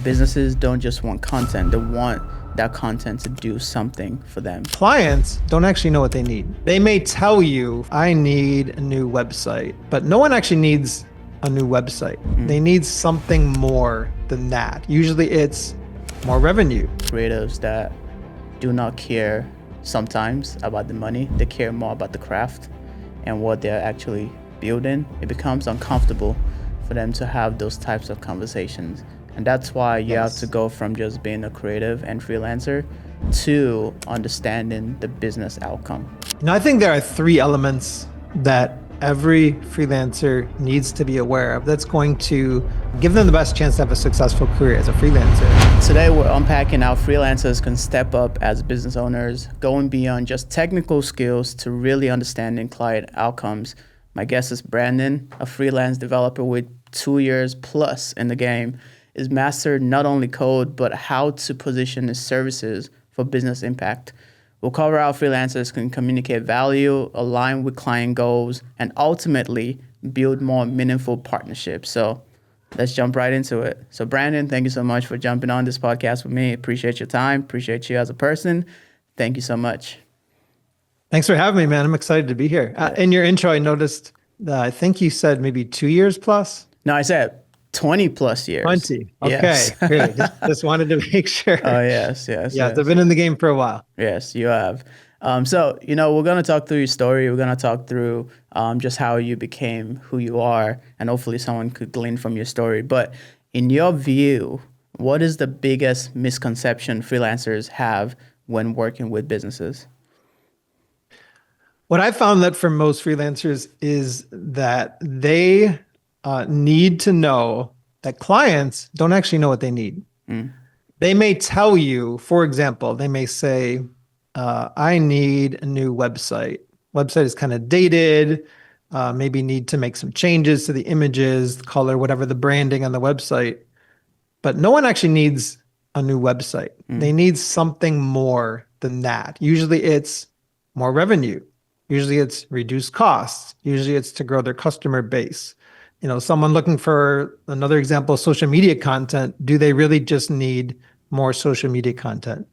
Businesses don't just want content, they want that content to do something for them. Clients don't actually know what they need. They may tell you, I need a new website, but no one actually needs a new website. They need something more than that. Usually it's more revenue. Creatives that do not care sometimes about the money, they care more about the craft and what they're actually building. It becomes uncomfortable for them to have those types of conversations. And that's why you have to go from just being a creative and freelancer to understanding the business outcome. I think there are 3 elements that every freelancer needs to be aware of that's going to give them the best chance to have a successful career as a freelancer. Today, we're unpacking how freelancers can step up as business owners, going beyond just technical skills to really understanding client outcomes. My guest is Brandon, a freelance developer with 2 years plus in the game. Is mastered not only code, but how to position his services for business impact. We'll cover how freelancers can communicate value, align with client goals, and ultimately build more meaningful partnerships. So let's jump right into it. So Brandon, thank you so much for jumping on this podcast with me. Appreciate your time. Appreciate you as a person. Thank you so much. Thanks for having me, man. I'm excited to be here. In your intro, I noticed that I think you said maybe 2 years plus. No, I said 20 plus years. 20. Okay, Yes. great. Just wanted to make sure. Oh, yes. Yes. I've been in the game for a while. Yes, you have. So, we're going to talk through your story. We're going to talk through just how you became who you are, and hopefully someone could glean from your story. But in your view, what is the biggest misconception freelancers have when working with businesses? What I found that for most freelancers is that they need to know that clients don't actually know what they need. They may tell you, for example, they may say, I need a new website. Website is kind of dated, maybe need to make some changes to the images, color, whatever the branding on the website. But no one actually needs a new website. They need something more than that. Usually it's more revenue. Usually it's reduced costs. Usually it's to grow their customer base. Someone looking for another example of social media content, do they really just need more social media content?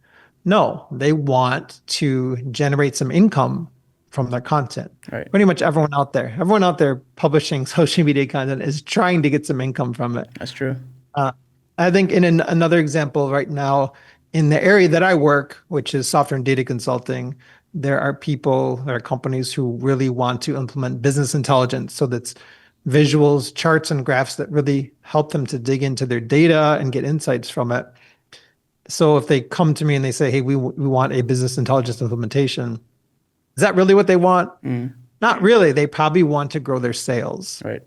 No, they want to generate some income from their content. Right. Pretty much everyone out there publishing social media content is trying to get some income from it. That's true. I think in another example right now, in the area that I work, which is software and data consulting, there are companies who really want to implement business intelligence. So that's visuals, charts, and graphs that really help them to dig into their data and get insights from it. So if they come to me and they say, hey, we want a business intelligence implementation, is that really what they want? Not really. They probably want to grow their sales. Right.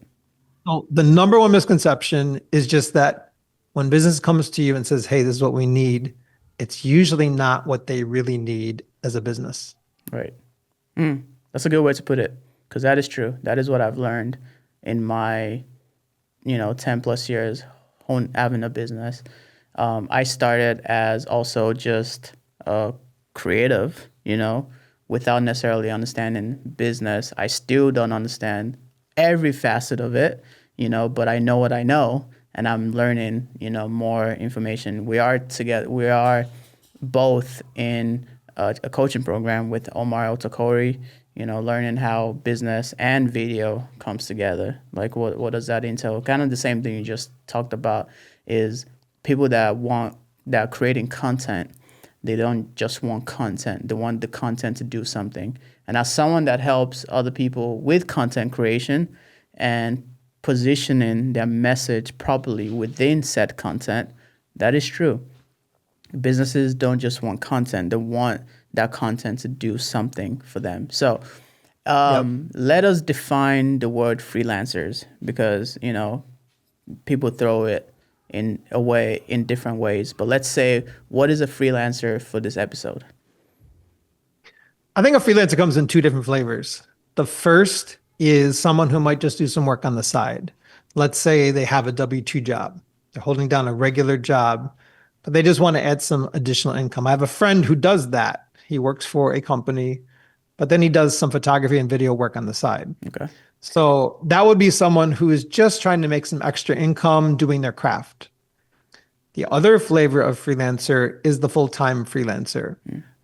So the number one misconception is just that when business comes to you and says, hey, this is what we need, it's usually not what they really need as a business. Right. That's a good way to put it, because that is true. That is what I've learned in my, 10 plus years having a business. I started as also just a creative, without necessarily understanding business. I still don't understand every facet of it, but I know what I know, and I'm learning, more information. We are both in a coaching program with Omar Otokori, learning how business and video comes together. Like what does that entail? Kind of the same thing you just talked about is people that are creating content. They don't just want content. They want the content to do something. And as someone that helps other people with content creation and positioning their message properly within said content, that is true. Businesses don't just want content. They want that content to do something for them. So let us define the word freelancers, because, people throw it in different ways. But let's say, what is a freelancer for this episode? I think a freelancer comes in 2 different flavors. The first is someone who might just do some work on the side. Let's say they have a W-2 job. They're holding down a regular job, but they just want to add some additional income. I have a friend who does that. He works for a company, but then he does some photography and video work on the side. Okay. So that would be someone who is just trying to make some extra income doing their craft. The other flavor of freelancer is the full-time freelancer.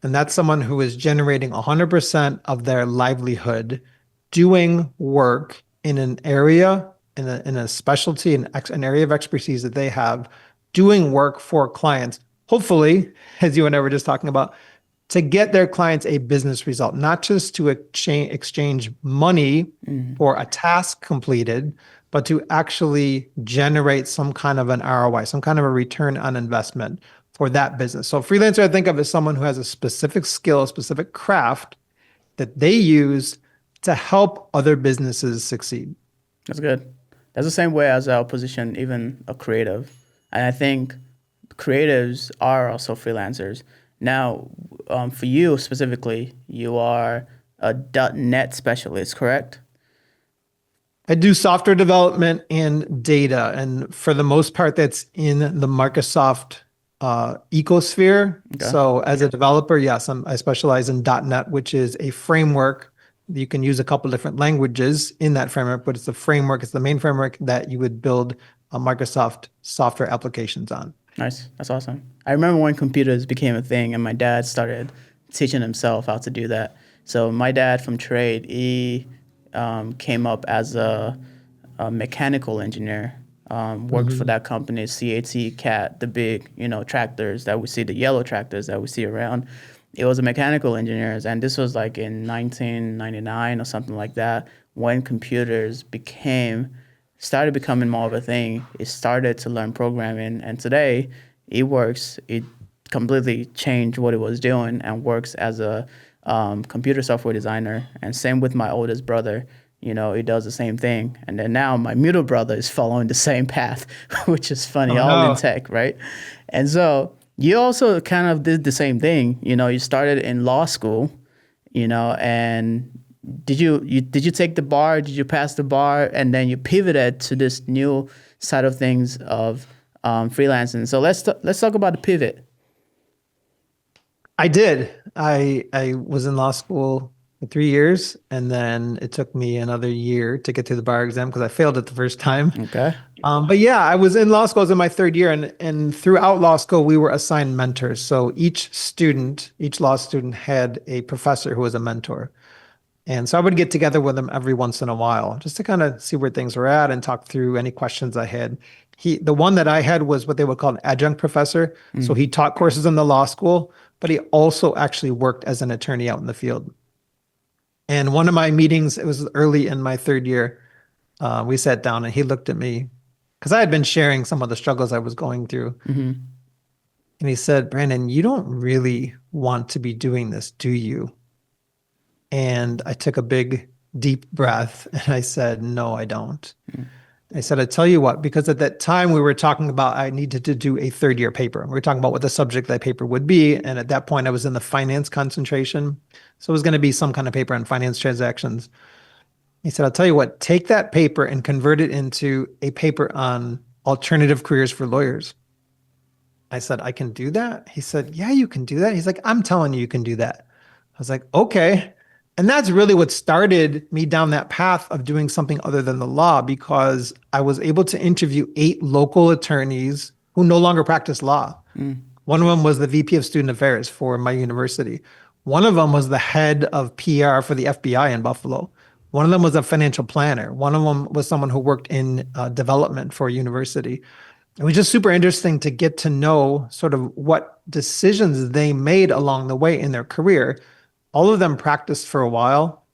And that's someone who is generating 100% of their livelihood doing work in an area, in a specialty, an area of expertise that they have, doing work for clients. Hopefully, as you and I were just talking about, to get their clients a business result, not just to exchange money for a task completed, but to actually generate some kind of an ROI, some kind of a return on investment for that business. So freelancer, I think of as someone who has a specific skill, a specific craft that they use to help other businesses succeed. That's good. That's the same way as our position, even a creative. And I think creatives are also freelancers. Now, for you specifically, you are a .NET specialist, correct? I do software development and data, and for the most part, that's in the Microsoft ecosphere. Okay. So, as a developer, yes, I specialize in .NET, which is a framework. You can use a couple different languages in that framework, but it's the framework, it's the main framework that you would build Microsoft software applications on. Nice. That's awesome. I remember when computers became a thing and my dad started teaching himself how to do that. So my dad from trade, he came up as a mechanical engineer, worked for that company, CAT, the big, tractors that we see, the yellow tractors that we see around. It was a mechanical engineer, and this was like in 1999 or something like that, when computers started becoming more of a thing. He started to learn programming, and today it completely changed what it was doing and works as a computer software designer. And same with my oldest brother, he does the same thing. And then now my middle brother is following the same path, which is funny, Oh, all in no. tech, right? And so you also kind of did the same thing. You started in law school, and did you take the bar? Did you pass the bar? And then you pivoted to this new side of things of freelancing. So let's talk about the pivot. I did. I was in law school for 3 years, and then it took me another year to get through the bar exam because I failed it the first time. Okay. But yeah, I was in law school. I was in my third year, and throughout law school, we were assigned mentors. So each law student had a professor who was a mentor. And so I would get together with them every once in a while just to kind of see where things were at and talk through any questions I had. The one that I had was what they would call an adjunct professor. So he taught courses in the law school, but he also actually worked as an attorney out in the field. And one of my meetings, it was early in my third year, we sat down and he looked at me because I had been sharing some of the struggles I was going through. And he said, "Brandon, you don't really want to be doing this, do you?" And I took a big, deep breath and I said, "No, I don't." I said, "I tell you what," because at that time we were talking about I needed to do a third year paper. We were talking about what the subject of that paper would be. And at that point, I was in the finance concentration. So it was going to be some kind of paper on finance transactions. He said, "I'll tell you what, take that paper and convert it into a paper on alternative careers for lawyers." I said, "I can do that?" He said, "Yeah, you can do that." He's like, "I'm telling you, you can do that." I was like, "Okay." And that's really what started me down that path of doing something other than the law, because I was able to interview 8 local attorneys who no longer practice law. One of them was the VP of Student Affairs for my university. One of them was the head of PR for the FBI in Buffalo. One of them was a financial planner. One of them was someone who worked in development for a university. It was just super interesting to get to know sort of what decisions they made along the way in their career. All of them practiced for a while,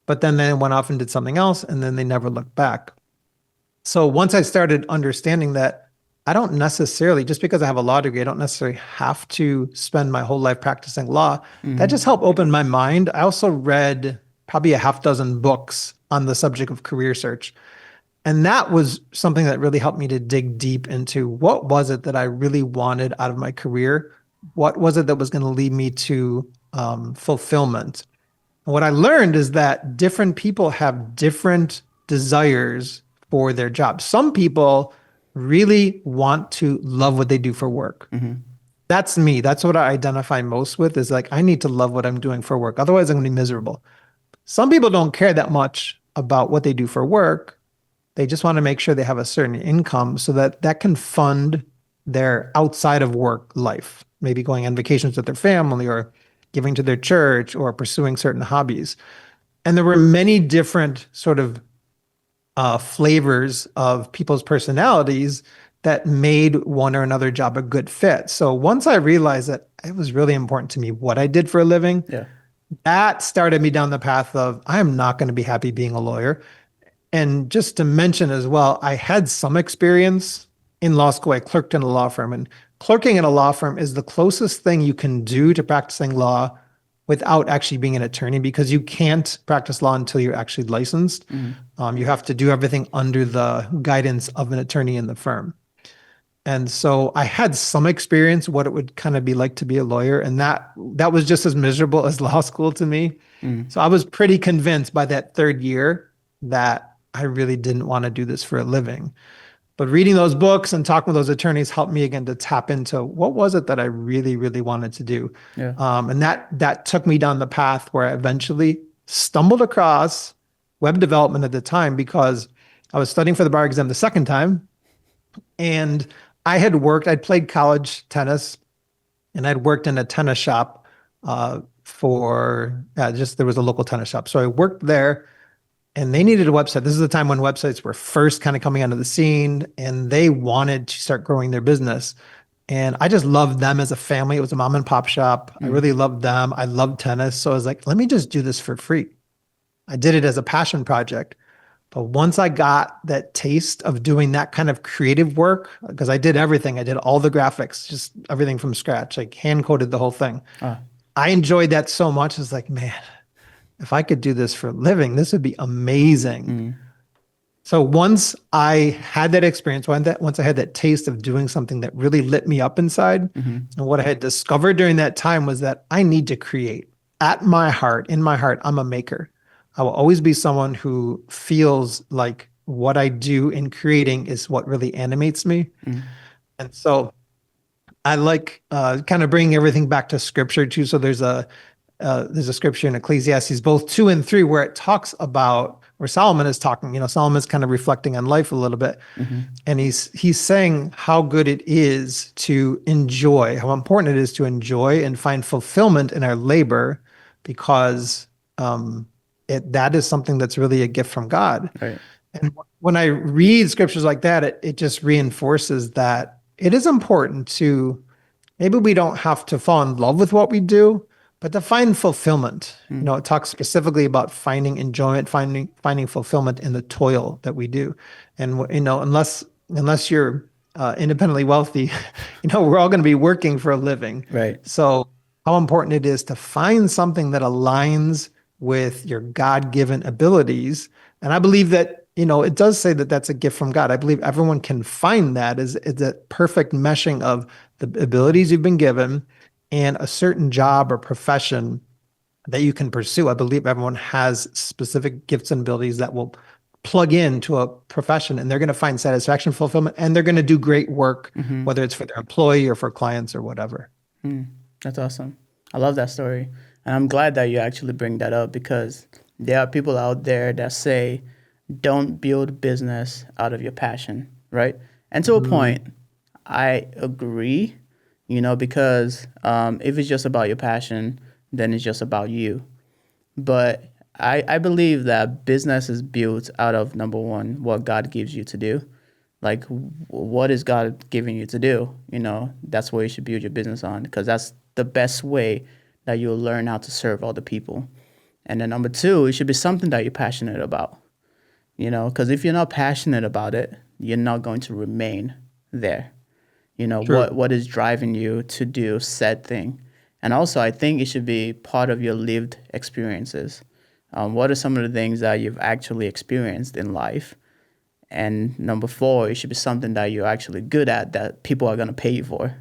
but then they went off and did something else, and then they never looked back. So once I started understanding that I don't necessarily, just because I have a law degree, I don't necessarily have to spend my whole life practicing law. That just helped open my mind. I also read probably a half dozen books on the subject of career search. And that was something that really helped me to dig deep into what was it that I really wanted out of my career? What was it that was going to lead me to fulfillment? And what I learned is that different people have different desires for their jobs. Some people really want to love what they do for work. That's me. That's what I identify most with, is like, I need to love what I'm doing for work. Otherwise, I'm going to be miserable. Some people don't care that much about what they do for work. They just want to make sure they have a certain income so that that can fund their outside of work life, maybe going on vacations with their family or giving to their church or pursuing certain hobbies. And there were many different sort of flavors of people's personalities that made one or another job a good fit. So once I realized that it was really important to me what I did for a living, Yeah. that started me down the path of I am not going to be happy being a lawyer. And just to mention as well, I had some experience in law school. I clerked in a law firm, and clerking in a law firm is the closest thing you can do to practicing law without actually being an attorney because you can't practice law until you're actually licensed. You have to do everything under the guidance of an attorney in the firm. And so I had some experience what it would kind of be like to be a lawyer, and that was just as miserable as law school to me. Mm. So I was pretty convinced by that third year that I really didn't want to do this for a living. But reading those books and talking with those attorneys helped me again to tap into what was it that I really, really wanted to do. Yeah. And that took me down the path where I eventually stumbled across web development at the time because I was studying for the bar exam the second time. And I'd played college tennis and I'd worked in a tennis shop there was a local tennis shop. So I worked there and they needed a website. This is the time when websites were first kind of coming onto the scene and they wanted to start growing their business. And I just loved them as a family. It was a mom and pop shop. I Mm. really loved them. I loved tennis. So I was like, let me just do this for free. I did it as a passion project. But once I got that taste of doing that kind of creative work, because I did everything, I did all the graphics, just everything from scratch, like hand coded the whole thing. Ah. I enjoyed that so much. It's like, man, if I could do this for a living, this would be amazing. Mm. So once I had that experience, once I had that taste of doing something that really lit me up inside, Mhm. and what I had discovered during that time was that I need to create. In my heart, I'm a maker. I will always be someone who feels like what I do in creating is what really animates me. Mm. And so I like kind of bringing everything back to scripture too. So there's a scripture in Ecclesiastes, both 2 and 3, where it talks about, where Solomon is talking. Solomon's kind of reflecting on life a little bit, Mhm. and he's saying how good it is to enjoy, how important it is to enjoy and find fulfillment in our labor, because that is something that's really a gift from God. Right. And when I read scriptures like that, it just reinforces that it is important to maybe we don't have to fall in love with what we do, but to find fulfillment. Mm. It talks specifically about finding enjoyment, finding fulfillment in the toil that we do. And unless you're independently wealthy, we're all going to be working for a living. Right. So how important it is to find something that aligns with your God-given abilities. And I believe that, it does say that that's a gift from God. I believe everyone can find that is that perfect meshing of the abilities you've been given and a certain job or profession that you can pursue. I believe everyone has specific gifts and abilities that will plug into a profession and they're going to find satisfaction, fulfillment, and they're going to do great work, Mhm. whether it's for their employee or for clients or whatever. Mm. That's awesome. I love that story. And I'm glad that you actually bring that up because there are people out there that say, don't build business out of your passion, right? And to a Mm, point, I agree, because if it's just about your passion, then it's just about you. But I believe that business is built out of number one, what God gives you to do. Like, what is God giving you to do? That's what you should build your business on because that's the best way that you'll learn how to serve other people. And then number two, it should be something that you're passionate about, because if you're not passionate about it, you're not going to remain there. true. What is driving you to do said thing. And also, I think it should be part of your lived experiences. What are some of the things that you've actually experienced in life? And number four, it should be something that you're actually good at that people are going to pay you for.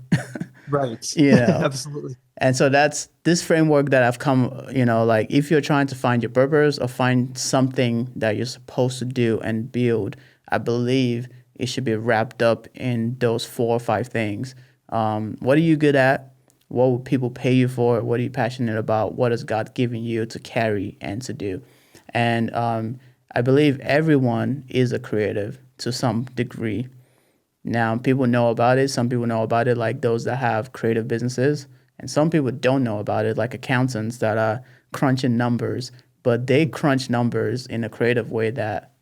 Right. you know Absolutely. and so that's this framework that I've come, like if you're trying to find your purpose or find something that you're supposed to do and build, I believe it should be wrapped up in those 4 or 5 things. What are you good at? What will people pay you for? What are you passionate about? What has God given you to carry and to do? And I believe everyone is a creative to some degree. Now, people know about it. Some people know about it, like those that have creative businesses, and some people don't know about it, like accountants that are crunching numbers, but they crunch numbers in a creative way that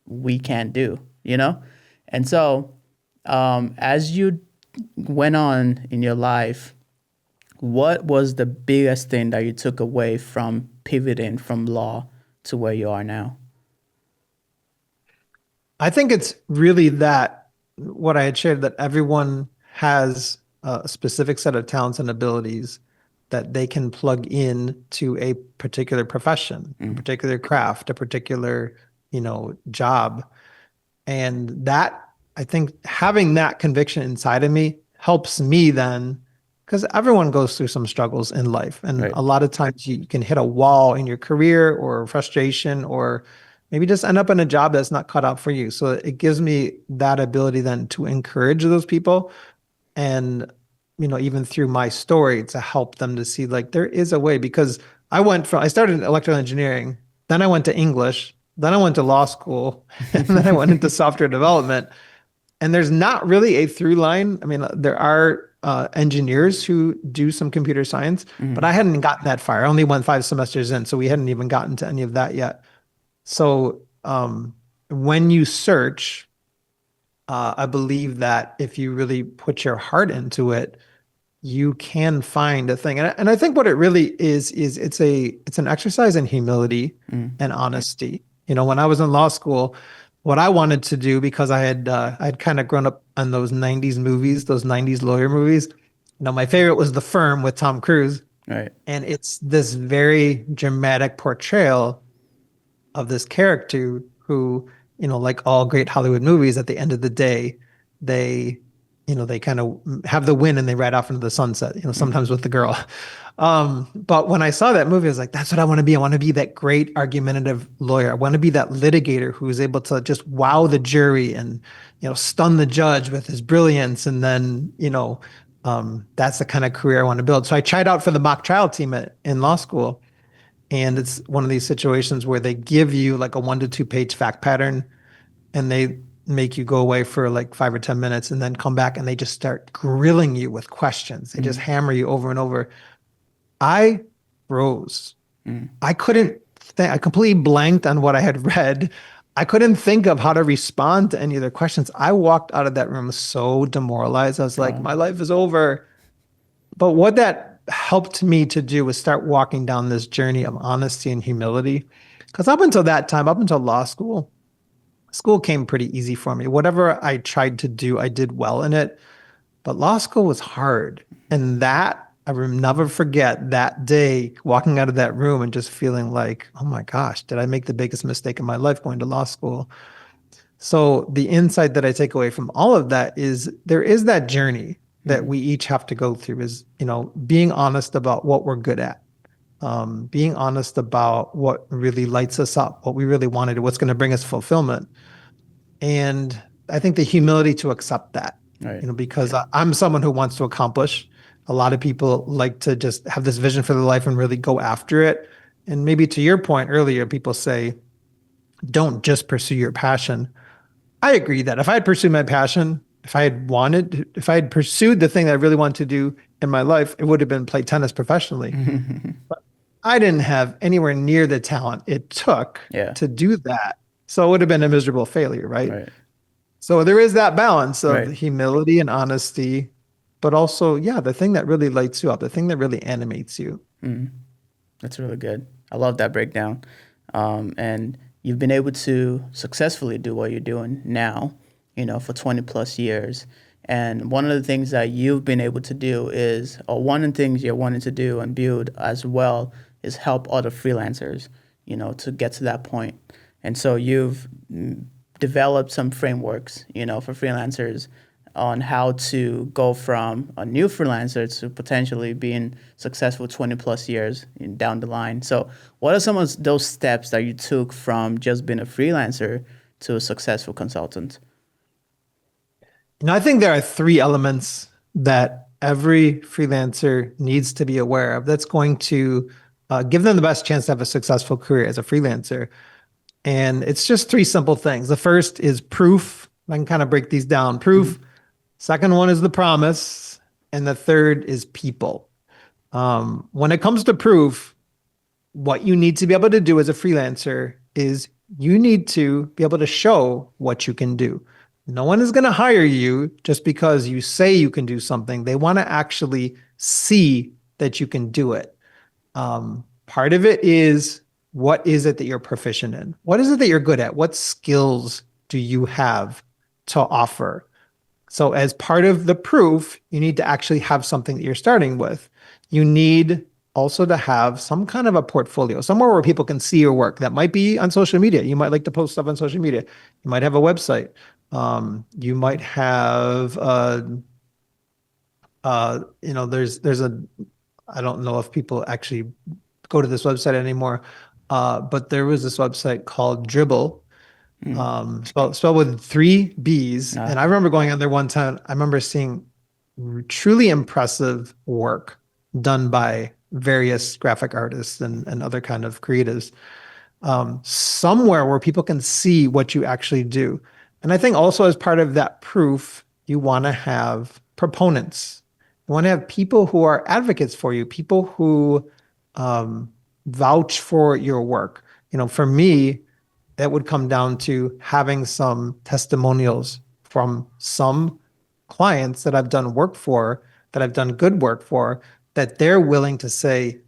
we can't do, you know? And so, as you went on in your life, what was the biggest thing that you took away from pivoting from law to where you are now? I think it's really that what I had shared, that everyone has a specific set of talents and abilities that they can plug in to a particular profession, a Mm, particular craft, a particular, job. And that, I think having that conviction inside of me helps me then, because everyone goes through some struggles in life. And right. a lot of times you can hit a wall in your career or frustration, or maybe just end up in a job that's not cut out for you. So it gives me that ability then to encourage those people, and even through my story, to help them to see like there is a way. Because I started in electrical engineering, then I went to English, then I went to law school, and then I went into software development. And there's not really a through line. I mean, there are engineers who do some computer science, but I Mm, hadn't gotten that far. I only went 5 semesters in, so we hadn't even gotten to any of that yet. So when you search, I believe that if you really put your heart into it, you can find a thing. And I think what it really is it's an exercise in humility mm, and honesty. When I was in law school, what I wanted to do, because I'd kind of grown up on those 90s movies, those 90s lawyer movies. My favorite was The Firm with Tom Cruise. right. And it's this very dramatic portrayal of this character who, like all great Hollywood movies, at the end of the day, they, they kind of have the win and they ride off into the sunset, Mm, sometimes with the girl. But when I saw that movie, I was like, that's what I want to be. I want to be that great argumentative lawyer. I want to be that litigator who is able to just wow the jury and, stun the judge with his brilliance. And then, that's the kind of career I want to build. So I tried out for the mock trial team in law school. And it's one of these situations where they give you like a 1 to 2 page fact pattern, and they make you go away for like 5 or 10 minutes and then come back and they just start grilling you with questions. They just mm, hammer you over and over. I froze. mm. I couldn't think, I completely blanked on what I had read. I couldn't think of how to respond to any of their questions. I walked out of that room so demoralized. I was like, Oh, my life is over. But what that helped me to do was start walking down this journey of honesty and humility. Because up until that time, up until law school, school came pretty easy for me. Whatever I tried to do, I did well in it. But law school was hard. And that, I will never forget that day walking out of that room and just feeling like, oh my gosh, did I make the biggest mistake in my life going to law school? So the insight that I take away from all of that is there is that journey that mm, we each have to go through, is, being honest about what we're good at, being honest about what really lights us up, what we really wanted, what's going to bring us fulfillment. And I think the humility to accept that, right. because I'm someone who wants to accomplish. A lot of people like to just have this vision for their life and really go after it. And maybe to your point earlier, people say, don't just pursue your passion. I agree that if I had pursued my passion, if I had pursued the thing that I really wanted to do in my life, it would have been play tennis professionally. I didn't have anywhere near the talent it took Yeah, to do that. So it would have been a miserable failure, right? right, So there is that balance of right. humility and honesty, but also, yeah, the thing that really lights you up, the thing that really animates you. Mm, that's really good. I love that breakdown. And you've been able to successfully do what you're doing now, for 20 plus years. And one of the things that you've been able to do is, or one of the things you're wanting to do and build as well, is help other freelancers, to get to that point. And so you've developed some frameworks, for freelancers on how to go from a new freelancer to potentially being successful 20 plus years down the line. So, what are some of those steps that you took from just being a freelancer to a successful consultant? I think there are 3 elements that every freelancer needs to be aware of that's going to give them the best chance to have a successful career as a freelancer. And it's just 3 simple things. The first is proof. I can kind of break these down. Mm-hmm. Proof. Second one is the promise. And the third is people. When it comes to proof, what you need to be able to do as a freelancer is you need to be able to show what you can do. No one is going to hire you just because you say you can do something. They want to actually see that you can do it. Part of it is, what is it that you're proficient in? What is it that you're good at? What skills do you have to offer? So, as part of the proof, you need to actually have something that you're starting with. You need also to have some kind of a portfolio, somewhere where people can see your work. That might be on social media. You might like to post stuff on social media. You might have a website. You might have, there's a, I don't know if people actually go to this website anymore, but there was this website called Dribble, spelled with three B's. Uh, And I remember going on there one time. I remember seeing truly impressive work done by various graphic artists and other kind of creatives, somewhere where people can see what you actually do. And I think also, as part of that proof, you want to have proponents. You want to have people who are advocates for you, people who vouch for your work. For me, that would come down to having some testimonials from some clients that I've done work for, that I've done good work for, that they're willing to say,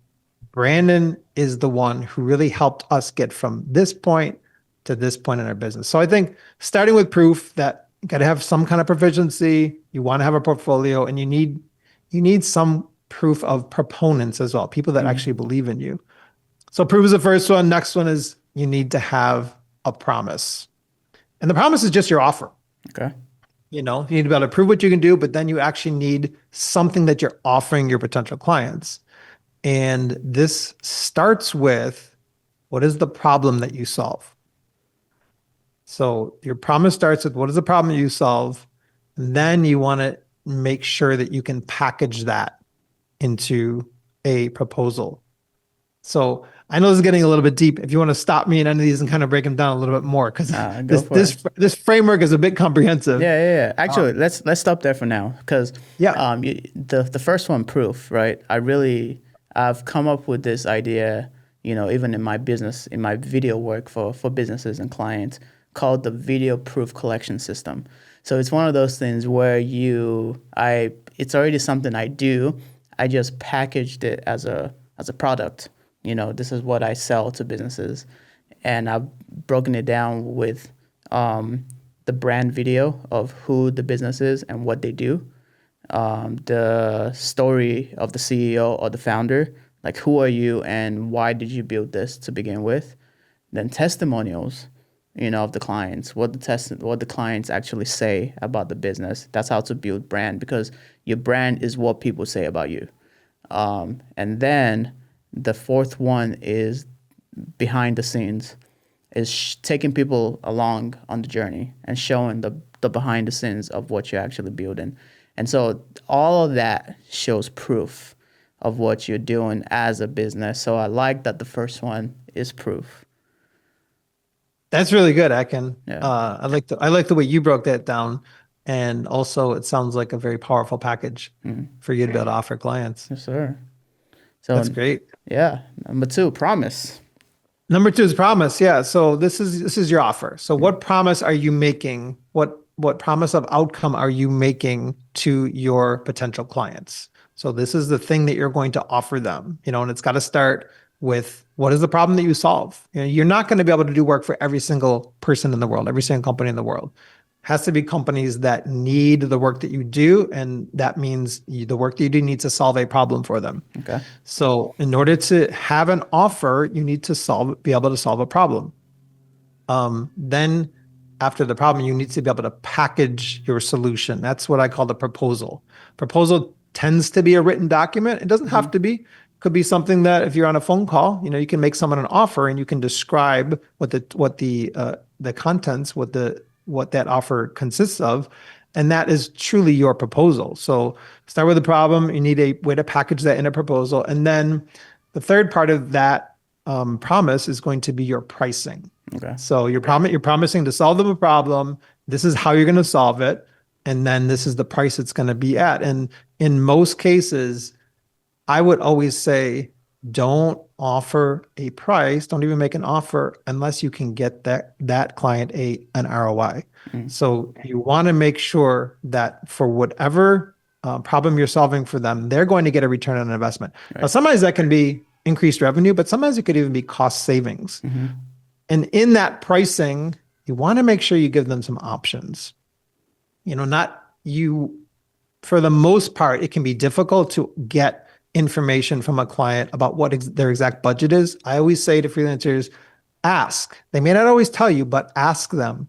Brandon is the one who really helped us get from this point to this point in our business. So I think starting with proof that you got to have some kind of proficiency, you want to have a portfolio, and you need some proof of proponents as well, people that actually believe in you. So proof is the first one. Next one is you need to have a promise. And the promise is just your offer. okay. You need to be able to prove what you can do, but then you actually need something that you're offering your potential clients. And this starts with, what is the problem that you solve? So your promise starts with, what is the problem you solve? And then you want to make sure that you can package that into a proposal. So I know this is getting a little bit deep. If you want to stop me in any of these and kind of break them down a little bit more, because Go this for this it. this framework is a bit comprehensive. Yeah. Actually, let's stop there for now, because Yeah. the first one, proof, right? I've come up with this idea, even in my business, in my video work for businesses and clients, called the video proof collection system. So it's one of those things where it's already something I do. I just packaged it as a product. This is what I sell to businesses, and I've broken it down with the brand video of who the business is and what they do, the story of the CEO or the founder, like who are you and why did you build this to begin with, then testimonials, of the clients, what the clients actually say about the business. That's how to build brand, because your brand is what people say about you. And then the fourth one is behind the scenes, is taking people along on the journey and showing the behind the scenes of what you're actually building. And so all of that shows proof of what you're doing as a business. So I like that the first one is proof. That's really good, Akin. Yeah. I like the way you broke that down, and also it sounds like a very powerful package for you to be able to offer clients. Yes, sir. So That's great. yeah, number two, promise. Number two is promise. Yeah. So this is your offer. So what promise are you making? What promise of outcome are you making to your potential clients? So this is the thing that you're going to offer them, and it's got to start with, what is the problem that you solve? You're not going to be able to do work for every single person in the world, every single company in the world. It has to be companies that need the work that you do, and that means the work that you do needs to solve a problem for them. Okay. So in order to have an offer, you need to be able to solve a problem. Then after the problem, you need to be able to package your solution. That's what I call the proposal. Proposal tends to be a written document. It doesn't have to be. Could be something that, if you're on a phone call, you can make someone an offer and you can describe what the contents, what that offer consists of, and that is truly your proposal. So start with the problem. You need a way to package that in a proposal, and then the third part of that promise is going to be your pricing. Okay. So you're promising to solve them a problem. This is how you're going to solve it. and then this is the price it's going to be at. And in most cases, I would always say, don't offer a price, don't even make an offer unless you can get that client an ROI. Mm, So you want to make sure that for whatever problem you're solving for them, they're going to get a return on investment. Now, right. sometimes that can be increased revenue, but sometimes it could even be cost savings. Mm-hmm. And in that pricing, you want to make sure you give them some options. Not you, for the most part, it can be difficult to get information from a client about what their exact budget is. I always say to freelancers, ask. They may not always tell you, but ask them.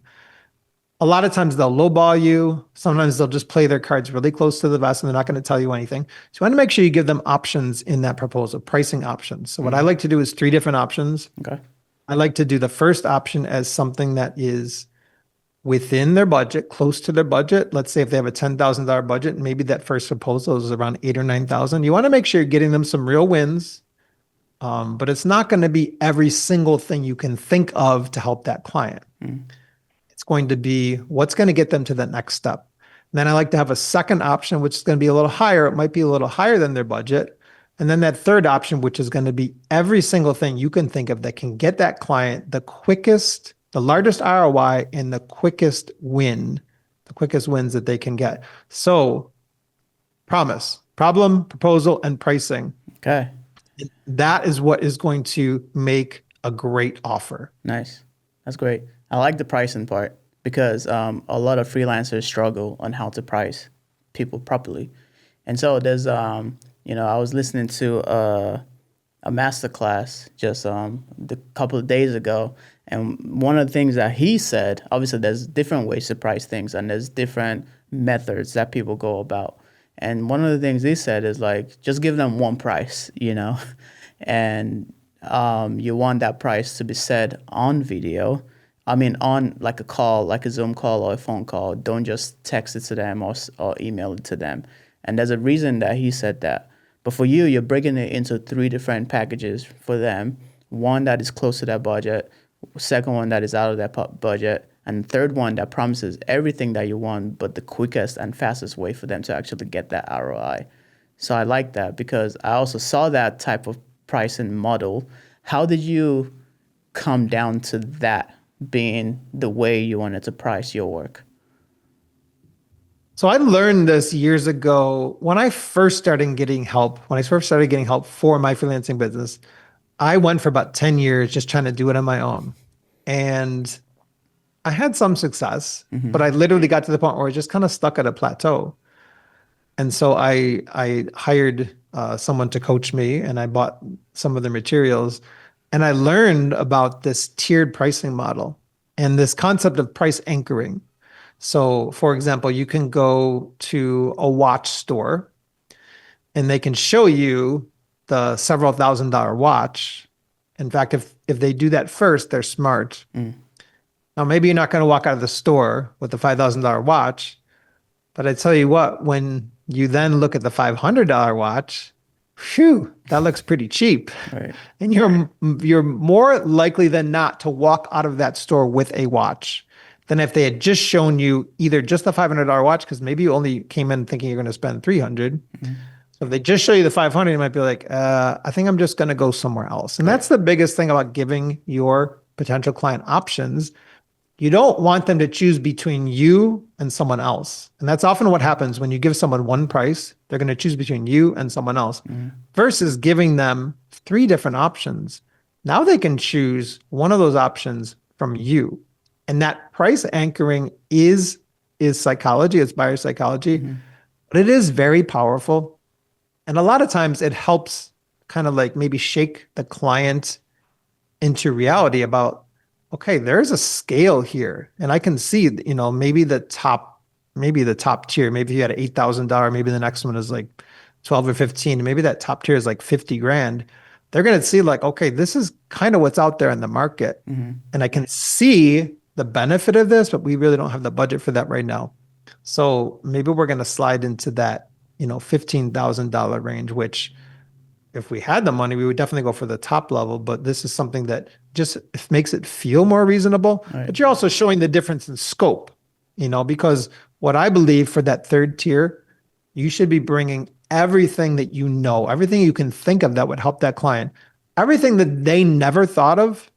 A lot of times they'll lowball you. Sometimes they'll just play their cards really close to the vest and they're not going to tell you anything. So you want to make sure you give them options in that proposal, pricing options. So what I Mm, like to do is three different options. okay. I like to do the first option as something that is within their budget, close to their budget. Let's say if they have a $10,000 budget, maybe that first proposal is around 8 or 9,000. You want to make sure you're getting them some real wins, but it's not going to be every single thing you can think of to help that client. Mm, It's going to be what's going to get them to that next step. And then I like to have a second option, which is going to be a little higher. It might be a little higher than their budget. And then that third option, which is going to be every single thing you can think of that can get that client the quickest, the largest ROI and the quickest wins that they can get. So promise, problem, proposal, and pricing. okay. That is what is going to make a great offer. Nice. That's great. I like the pricing part because a lot of freelancers struggle on how to price people properly. And so I was listening to a master class just a couple of days ago. And one of the things that he said, obviously, there's different ways to price things and there's different methods that people go about. And one of the things he said is like, just give them one price. And you want that price to be said on video. I mean, on like a call, like a Zoom call or a phone call. Don't just text it to them or email it to them. And there's a reason that he said that. But for you, you're breaking it into three different packages for them. One that is close to their budget, second one that is out of their budget, and the third one that promises everything that you want, but the quickest and fastest way for them to actually get that ROI. So I like that because I also saw that type of pricing model. How did you come down to that being the way you wanted to price your work? So I learned this years ago when I first started getting help. When I first started getting help for my freelancing business, I went for about 10 years just trying to do it on my own. And I had some success, Mm-hmm. but I literally got to the point where I just kind of stuck at a plateau. And so I hired someone to coach me, and I bought some of the materials, and I learned about this tiered pricing model and this concept of price anchoring. So, for example, you can go to a watch store and they can show you the several $1,000 watch. In fact, if they do that first, they're smart. Mm, Now, maybe you're not going to walk out of the store with the $5,000 watch, but I tell you what, when you then look at the $500 watch, phew, that looks pretty cheap. right. And you're more likely than not to walk out of that store with a watch than if they had just shown you either just the $500 watch, because maybe you only came in thinking you're going to spend 300. Mm-hmm. So if they just show you the 500, you might be like, I think I'm just going to go somewhere else. And Right. that's the biggest thing about giving your potential client options. You don't want them to choose between you and someone else. And that's often what happens when you give someone one price, they're going to choose between you and someone else Mm-hmm. versus giving them three different options. Now they can choose one of those options from you. And that price anchoring is psychology, it's buyer psychology, Mm-hmm. but it is very powerful. And a lot of times it helps kind of like maybe shake the client into reality about, okay, there's a scale here. And I can see, maybe the top tier, maybe if you had an $8,000, maybe the next one is like 12 or 15, maybe that top tier is like 50 grand. They're going to see like, okay, this is kind of what's out there in the market. Mm-hmm. And I can see the benefit of this, but we really don't have the budget for that right now. So maybe we're going to slide into that, $15,000 range, which if we had the money, we would definitely go for the top level. But this is something that just makes it feel more reasonable. Right. But you're also showing the difference in scope, because What I believe for that third tier, you should be bringing everything that you know, everything you can think of that would help that client, everything that they never thought of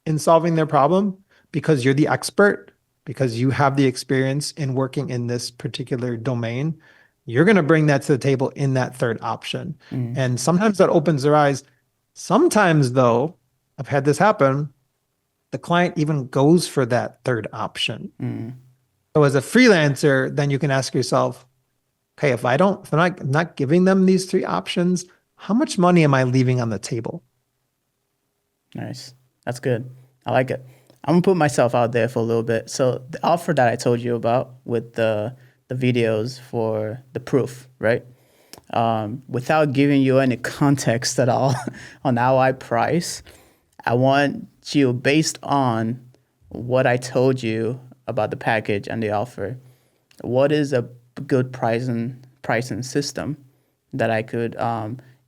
in solving their problem because you're the expert, because you have the experience in working in this particular domain. You're going to bring that to the table in that third option. Mm, And sometimes that opens their eyes. Sometimes, though, I've had this happen. The client even goes for that third option. mm, So as a freelancer, then you can ask yourself, okay, if I'm not giving them these three options, how much money am I leaving on the table? nice. That's good. I like it. I'm gonna put myself out there for a little bit. So the offer that I told you about with the videos for the proof, right? Without giving you any context at all on how I price, I want you, based on what I told you about the package and the offer, what is a good pricing system that I could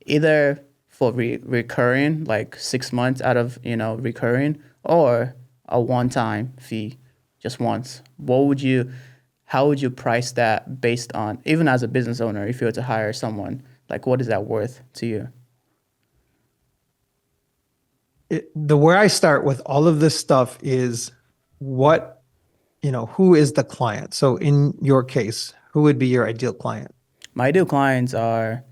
either for recurring, like 6 months out of recurring, or a one-time fee, just once. How would you price that based on, even as a business owner, if you were to hire someone, like what is that worth to you? The where I start with all of this stuff is what, who is the client? So in your case, who would be your ideal client? My ideal clients are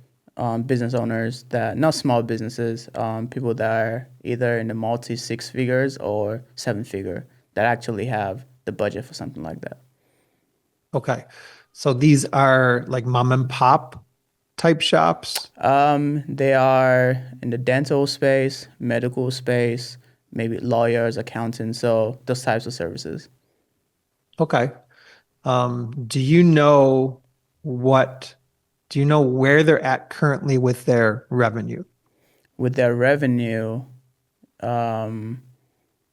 business owners, that not small businesses, people that are either in the multi six figures or seven figure, that actually have the budget for something like that. Okay. So these are like mom and pop type shops. They are in the dental space, medical space, maybe lawyers, accountants, so those types of services. Okay. Do you know what, do you know where they're at currently with their revenue? With their revenue, um,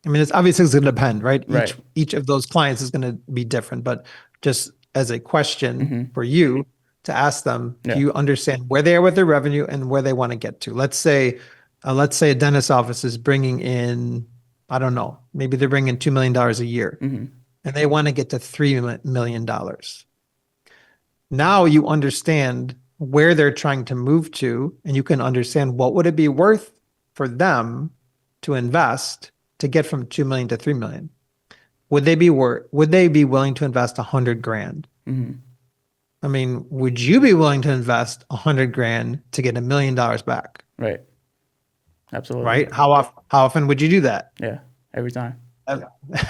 I mean, it's going to depend, right? right. Each of those clients is going to be different, but just as a question Mm-hmm. for you to ask them, do Yeah. you understand where they are with their revenue and where they want to get to? Let's say a dentist office is bringing in, I don't know, maybe they're bringing $2 million a year Mm-hmm. and they want to get to $3 million. Now you understand where they're trying to move to, and you can understand what would it be worth for them to invest to get from 2 million to 3 million. Would they be willing to invest 100 grand? Mm-hmm. I mean, would you be willing to invest 100 grand to get $1 million back? Right. Absolutely. Right? How often would you do that? Yeah. Every time.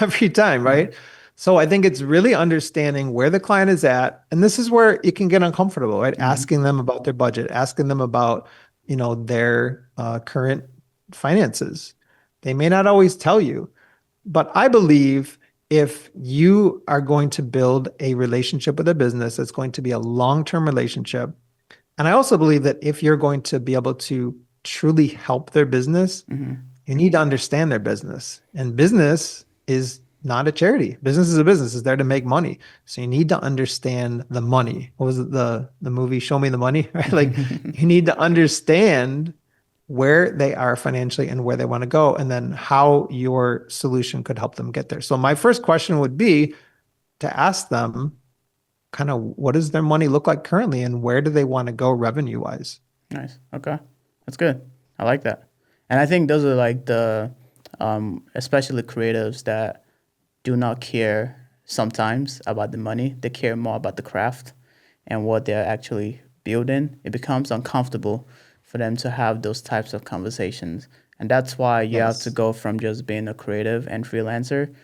Every time, Mm-hmm. right? So I think it's really understanding where the client is at, and this is where it can get uncomfortable, right? Mm-hmm. Asking them about their budget, asking them about, their current finances. They may not always tell you, but I believe if you are going to build a relationship with a business, it's going to be a long-term relationship. And I also believe that if you're going to be able to truly help their business, Mm-hmm. you need to understand their business. And business is not a charity. Business is a business. It's there to make money. So you need to understand the money. What was it, the movie Show Me the Money? Right? Like you need to understand where they are financially and where they want to go, and then how your solution could help them get there. So my first question would be to ask them kind of what does their money look like currently and where do they want to go revenue wise? Nice. Okay. That's good. I like that. And I think those are like especially creatives that do not care sometimes about the money. They care more about the craft and what they're actually building. It becomes uncomfortable for them to have those types of conversations. And that's why you have to Yes. go from just being a creative and freelancer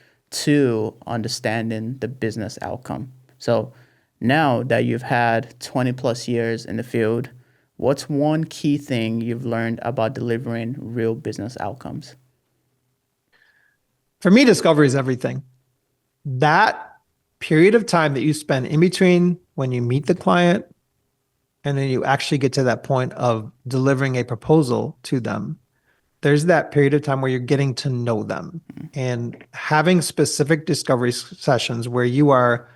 to understanding the business outcome. So now that you've had 20 plus years in the field, what's one key thing you've learned about delivering real business outcomes? For me, discovery is everything. That period of time that you spend in between when you meet the client and then you actually get to that point of delivering a proposal to them, there's that period of time where you're getting to know them and having specific discovery sessions where you are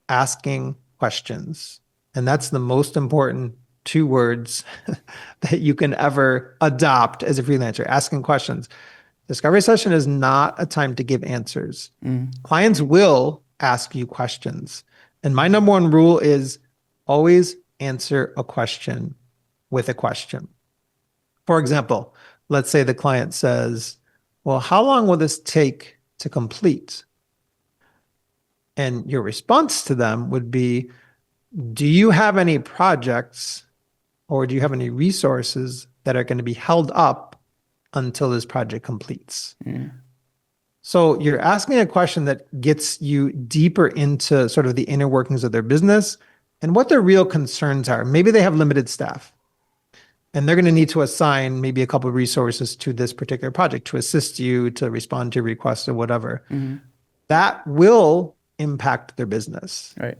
asking questions. And that's the most important two words that you can ever adopt as a freelancer, asking questions. Discovery session is not a time to give answers. Mm, Clients will ask you questions. And my number one rule is always answer a question with a question. For example, let's say the client says, well, how long will this take to complete? And your response to them would be, do you have any projects or do you have any resources that are going to be held up until this project completes? So you're asking a question that gets you deeper into sort of the inner workings of their business and what their real concerns are. Maybe they have limited staff and they're going to need to assign maybe a couple of resources to this particular project to assist you, to respond to your requests or whatever. That will impact their business. Right.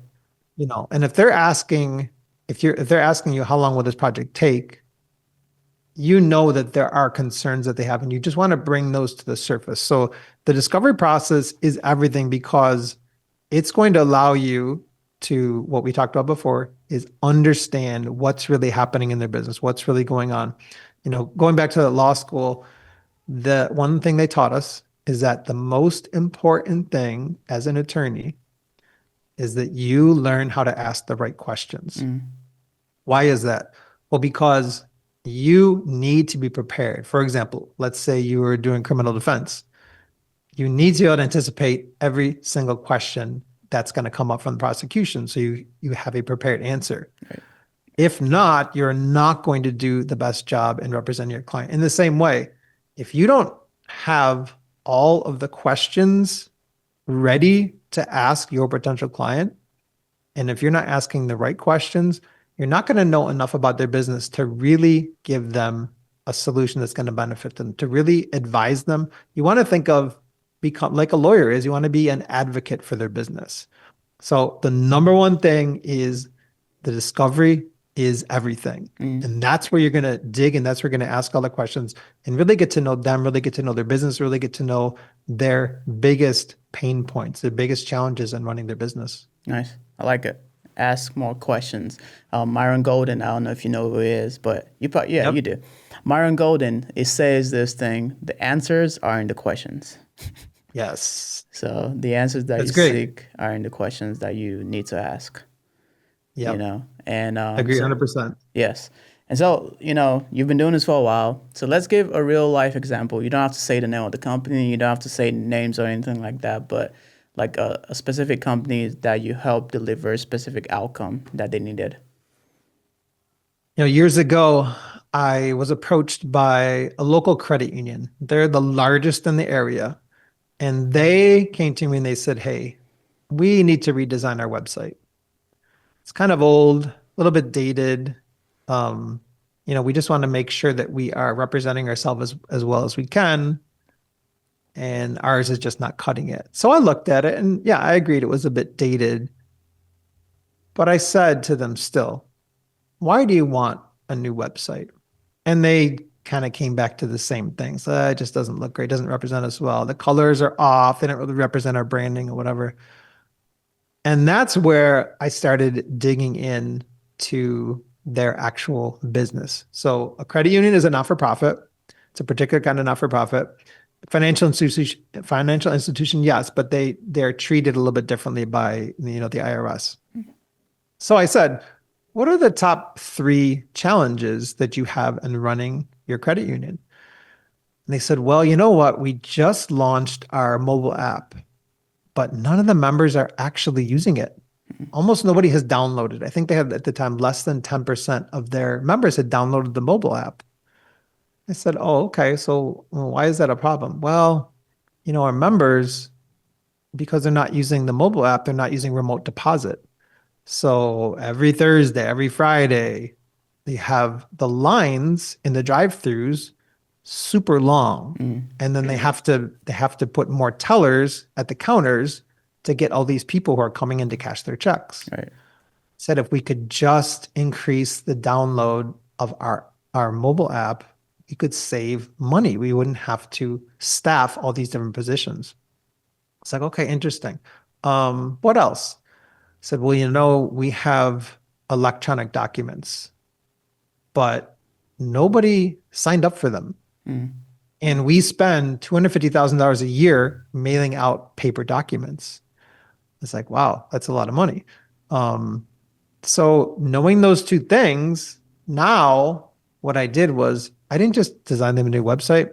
And if they're asking, if they're asking you how long will this project take, that there are concerns that they have, and you just want to bring those to the surface. So the discovery process is everything because it's going to allow you to, what we talked about before, is understand what's really happening in their business, what's really going on. Going back to the law school, the one thing they taught us is that the most important thing as an attorney is that you learn how to ask the right questions. Why is that? Well, because you need to be prepared. For example, let's say you were doing criminal defense. You need to be able to anticipate every single question that's going to come up from the prosecution, so you have a prepared answer. Right. If not, you're not going to do the best job in representing your client. In the same way, if you don't have all of the questions ready to ask your potential client, and if you're not asking the right questions, you're not going to know enough about their business to really give them a solution that's going to benefit them, to really advise them. You want to think of become like a lawyer is. You want to be an advocate for their business. So the number one thing is the discovery is everything. And that's where you're going to dig, and that's where you're going to ask all the questions and really get to know them, really get to know their business, really get to know their biggest pain points, their biggest challenges in running their business. Nice. I like it. Ask more questions. Myron Golden, I don't know if you know who he is, but you probably, you do. Myron Golden, it says this thing, the answers are in the questions. Yes. So the answers that seek are in the questions that you need to ask. Yeah. And agree 100%. Yes. And so, you've been doing this for a while. So let's give a real life example. You don't have to say the name of the company. You don't have to say names or anything like that. But like a specific company that you help deliver a specific outcome that they needed. Years ago, I was approached by a local credit union. They're the largest in the area. And they came to me and they said, hey, we need to redesign our website. It's kind of old, a little bit dated. We just want to make sure that we are representing ourselves as well as we can. And ours is just not cutting it. So I looked at it and I agreed it was a bit dated. But I said to them still, why do you want a new website? And they kind of came back to the same thing. So it just doesn't look great, doesn't represent us well. The colors are off, they don't really represent our branding or whatever. And that's where I started digging in to their actual business. So a credit union is a not-for-profit. It's a particular kind of not-for-profit. Financial institution, yes, but they're treated a little bit differently by the IRS. So I said, what are the top 3 challenges that you have in running your credit union? And they said, well, you know what? We just launched our mobile app, but none of the members are actually using it. Almost nobody has downloaded. I think they had at the time less than 10% of their members had downloaded the mobile app. I said, oh, okay. So why is that a problem? Well, our members, because they're not using the mobile app, they're not using remote deposit. So every Thursday, every Friday, they have the lines in the drive-throughs super long. And then they have to put more tellers at the counters to get all these people who are coming in to cash their checks. Right. Said if we could just increase the download of our mobile app, we could save money. We wouldn't have to staff all these different positions. It's like, okay, interesting. What else? I said, well, we have electronic documents, but nobody signed up for them. And we spend $250,000 a year mailing out paper documents. It's like, wow, that's a lot of money. So knowing those two things, now what I did was I didn't just design them a new website.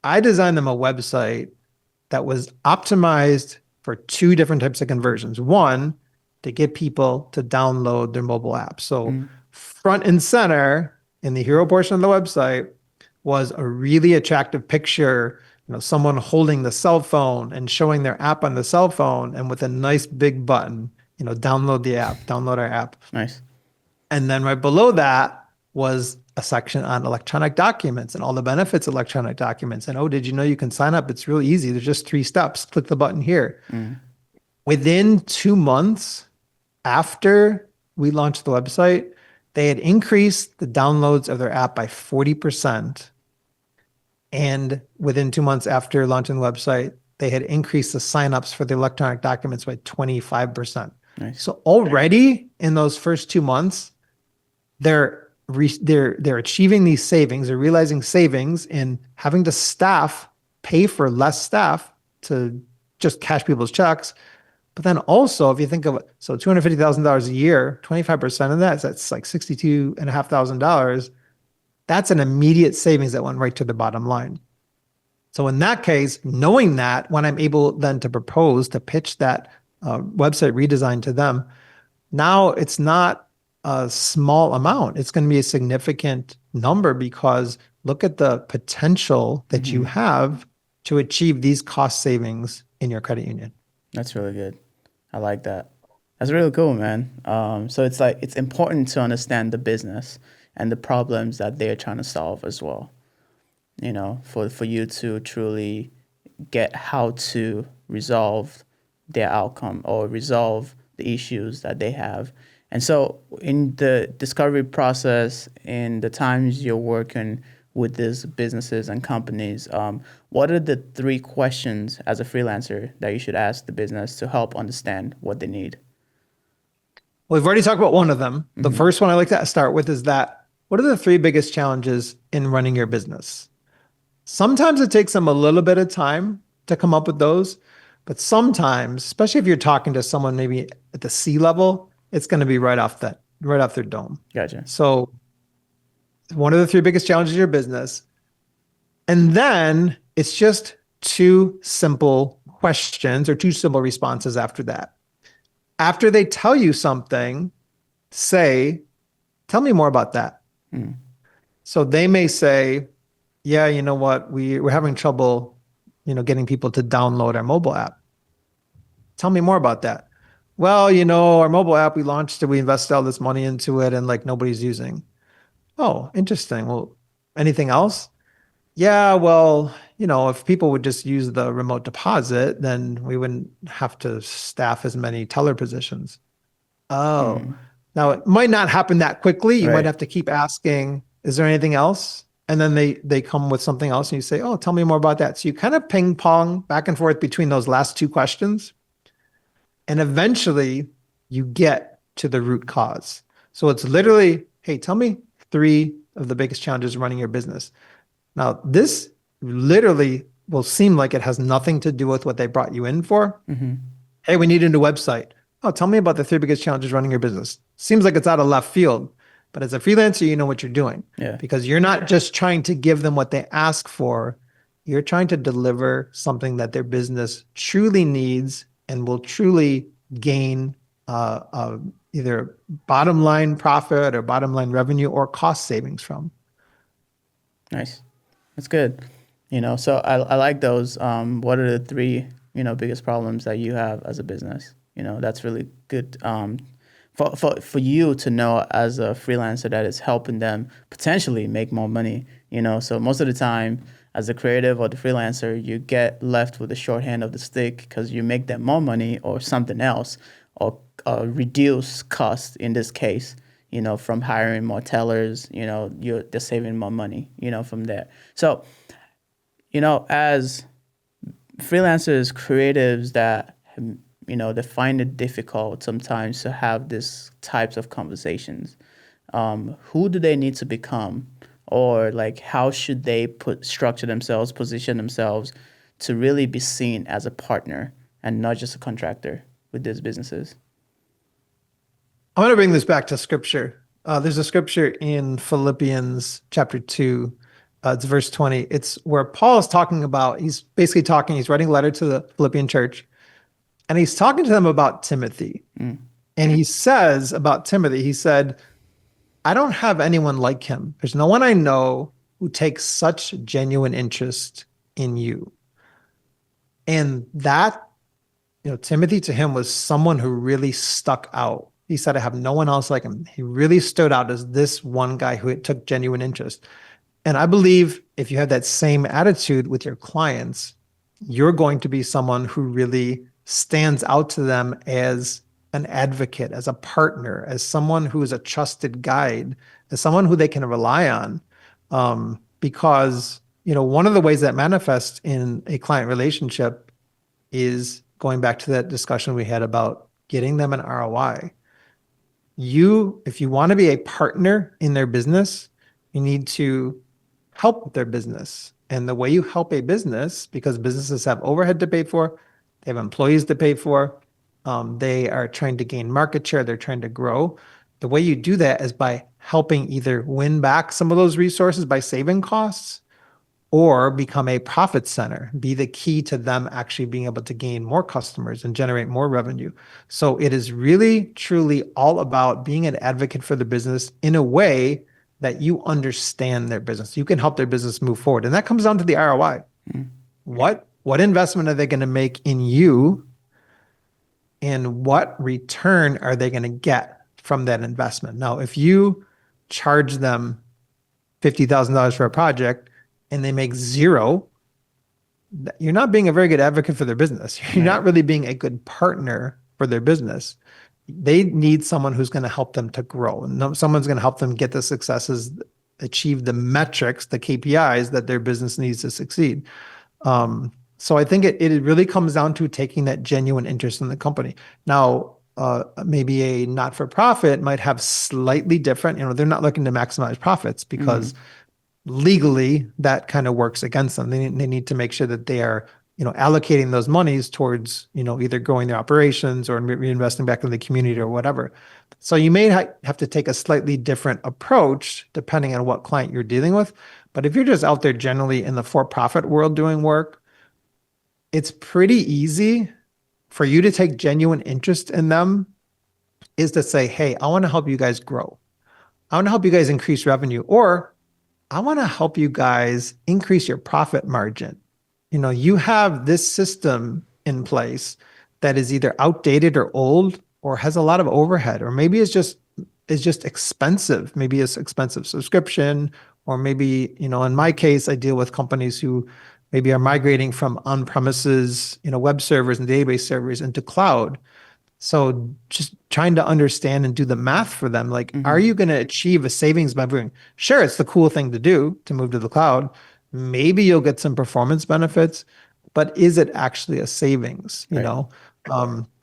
I designed them a website that was optimized for two different types of conversions. One, to get people to download their mobile app. So Mm, front and center in the hero portion of the website was a really attractive picture, someone holding the cell phone and showing their app on the cell phone and with a nice big button, download the app, download our app. nice. And then right below that was a section on electronic documents and all the benefits of electronic documents. And oh, did you know you can sign up? It's really easy. There's just 3 steps. Click the button here. Mm, Within 2 months after we launched the website, they had increased the downloads of their app by 40%. And within 2 months after launching the website, they had increased the signups for the electronic documents by 25%. nice. So already in those first 2 months, they're achieving these savings. They're realizing savings in having to pay for less staff to just cash people's checks. But then also, if you think of it, so $250,000 a year, 25% of that's like $62,500. That's an immediate savings that went right to the bottom line. So in that case, knowing that, when I'm able then to propose to pitch that website redesign to them, now it's not a small amount. It's going to be a significant number because look at the potential that you Hmm. have to achieve these cost savings in your credit union. That's really good. I like that. That's really cool, man. So it's like it's important to understand the business and the problems that they're trying to solve as well. For you to truly get how to resolve their outcome or resolve the issues that they have. And so, in the discovery process, in the times you're working with these businesses and companies, what are the 3 questions as a freelancer that you should ask the business to help understand what they need? Well, we've already talked about one of them. The Hmm. first one I like to start with is that what are the 3 biggest challenges in running your business? Sometimes it takes them a little bit of time to come up with those, but sometimes, especially if you're talking to someone maybe at the C level, it's going to be right off their dome. Gotcha. So one of the 3 biggest challenges in your business, and then it's just 2 simple questions or 2 simple responses after that. After they tell you something, say, tell me more about that. Mm, So they may say, yeah, you know what, we're having trouble, getting people to download our mobile app. Tell me more about that. Well, our mobile app, we launched it, we invested all this money into it, and like nobody's using. Oh, interesting. Well, anything else? Yeah, well, if people would just use the remote deposit, then we wouldn't have to staff as many teller positions. Oh, mm, now it might not happen that quickly. You might right. have to keep asking, is there anything else? And then they come with something else and you say, oh, tell me more about that. So you kind of ping pong back and forth between those last 2 questions. And eventually you get to the root cause. So it's literally, hey, tell me 3 of the biggest challenges running your business. Now, this literally will seem like it has nothing to do with what they brought you in for. Hmm. Hey, we need a new website. Oh, tell me about the 3 biggest challenges running your business. Seems like it's out of left field, but as a freelancer, you know what you're doing Yeah. because you're not just trying to give them what they ask for. You're trying to deliver something that their business truly needs and will truly gain either bottom line profit or bottom line revenue or cost savings from. Nice. That's good. So I like those. What are the 3 biggest problems that you have as a business? That's really good. For you to know as a freelancer that is helping them potentially make more money. So most of the time, as a creative or the freelancer, you get left with the short hand of the stick because you make them more money or something else, or reduce cost in this case. From hiring more tellers, they're saving more money. From there. So as freelancers, creatives that they find it difficult sometimes to have these types of conversations. Who do they need to become, or like how should they structure themselves, position themselves to really be seen as a partner and not just a contractor with these businesses? I'm going to bring this back to scripture. There's a scripture in Philippians chapter 2. It's verse 20. It's where Paul is talking about, he's basically talking, he's writing a letter to the Philippian church, and he's talking to them about Timothy. Mm, And he says about Timothy, he said, I don't have anyone like him. There's no one I know who takes such genuine interest in you. And that, Timothy to him was someone who really stuck out. He said, I have no one else like him. He really stood out as this one guy who took genuine interest. And I believe if you have that same attitude with your clients, you're going to be someone who really stands out to them as an advocate, as a partner, as someone who is a trusted guide, as someone who they can rely on. Because, one of the ways that manifests in a client relationship is going back to that discussion we had about getting them an ROI. If you want to be a partner in their business, you need to help with their business. And the way you help a business, because businesses have overhead to pay for, they have employees to pay for, they are trying to gain market share, they're trying to grow. The way you do that is by helping either win back some of those resources by saving costs or become a profit center, be the key to them actually being able to gain more customers and generate more revenue. So it is really, truly all about being an advocate for the business in a way that you understand their business. You can help their business move forward. And that comes down to the ROI. mm, What investment are they going to make in you? And what return are they going to get from that investment? Now, if you charge them $50,000 for a project and they make zero, you're not being a very good advocate for their business. You're right. not really being a good partner for their business. They need someone who's going to help them to grow, and someone's going to help them get the successes, achieve the metrics, the KPIs that their business needs to succeed. So I think it really comes down to taking that genuine interest in the company. Now, maybe a not-for-profit might have slightly different, they're not looking to maximize profits because Mm, legally that kind of works against them. They need to make sure that they are, allocating those monies towards, either growing their operations or reinvesting back in the community or whatever. So you may have to take a slightly different approach depending on what client you're dealing with. But if you're just out there generally in the for-profit world doing work, it's pretty easy for you to take genuine interest in them is to say, hey, I want to help you guys grow. I want to help you guys increase revenue, or I want to help you guys increase your profit margin. You have this system in place that is either outdated or old or has a lot of overhead, or maybe it's just expensive. Maybe it's expensive subscription, or maybe, in my case, I deal with companies who maybe are migrating from on-premises, web servers and database servers into cloud. So just trying to understand and do the math for them, like, are mm-hmm, you going to achieve a savings by moving? Sure, it's the cool thing to do to move to the cloud. Maybe you'll get some performance benefits, but is it actually a savings? right.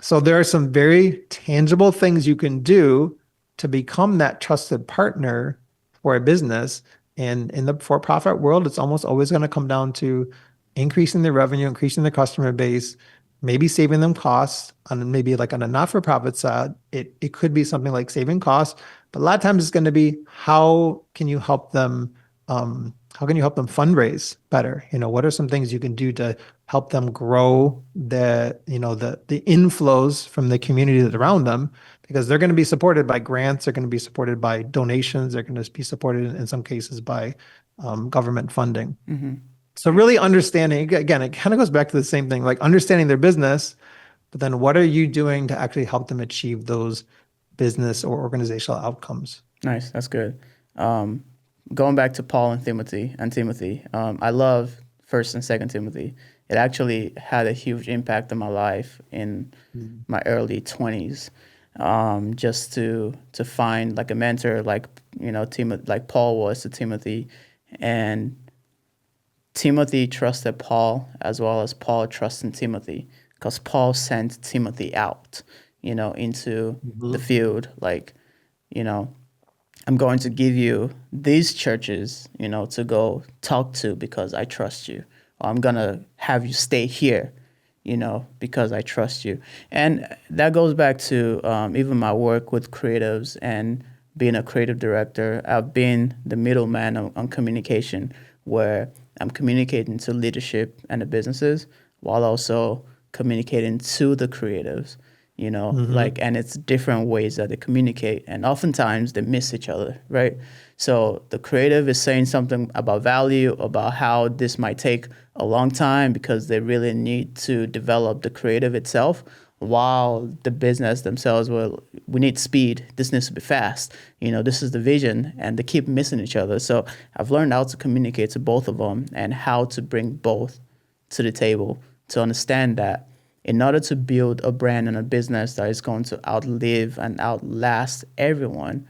So there are some very tangible things you can do to become that trusted partner for a business. And in the for-profit world, it's almost always going to come down to increasing their revenue, increasing their customer base, maybe saving them costs. On maybe like on a not-for-profit side, it could be something like saving costs, but a lot of times it's going to be how can you help them fundraise better? What are some things you can do to help them grow the inflows from the community that's around them, because they're going to be supported by grants, they're going to be supported by donations, they're going to be supported in some cases by government funding. Mm-hmm. So really understanding, again, it kind of goes back to the same thing, like understanding their business, but then what are you doing to actually help them achieve those business or organizational outcomes? Nice. That's good. Um, Going back to Paul and Timothy, I love First and Second Timothy. It actually had a huge impact on my life in Mm. my early 20s. Just to find like a mentor, like Timothy, like Paul was to Timothy, and Timothy trusted Paul as well as Paul trusted Timothy, because Paul sent Timothy out, into the Mhm. field, like, you know, I'm going to give you these churches, to go talk to because I trust you. Or I'm going to have you stay here, because I trust you. And that goes back to even my work with creatives and being a creative director. I've been the middleman on communication, where I'm communicating to leadership and the businesses while also communicating to the creatives, Hmm. like, and it's different ways that they communicate. And oftentimes they miss each other, right? So the creative is saying something about value, about how this might take a long time because they really need to develop the creative itself, while the business themselves, well, we need speed. This needs to be fast. This is the vision, and they keep missing each other. So I've learned how to communicate to both of them and how to bring both to the table to understand that in order to build a brand and a business that is going to outlive and outlast everyone,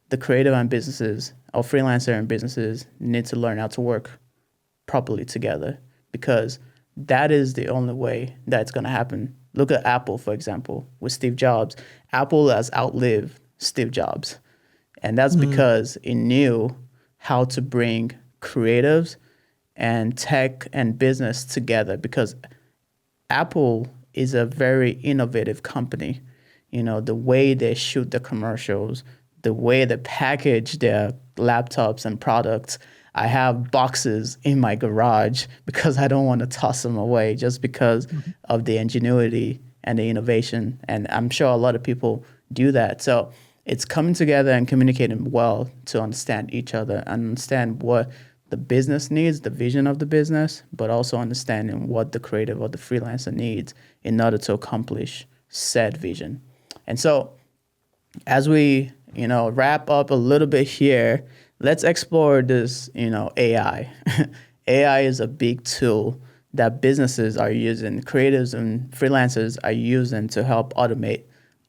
the creative and businesses or freelancer and businesses need to learn how to work properly together, because that is the only way that's going to happen. Look at Apple, for example, with Steve Jobs. Apple has outlived Steve Jobs. And that's Mm. because it knew how to bring creatives and tech and business together, because Apple is a very innovative company. The way they shoot the commercials, the way they package their laptops and products. I have boxes in my garage because I don't want to toss them away, just because Mhm. of the ingenuity and the innovation. And I'm sure a lot of people do that. So it's coming together and communicating well to understand each other and understand what the business needs, the vision of the business, but also understanding what the creative or the freelancer needs in order to accomplish said vision. And so as we, wrap up a little bit here, let's explore this, AI. AI is a big tool that businesses are using, creatives and freelancers are using to help automate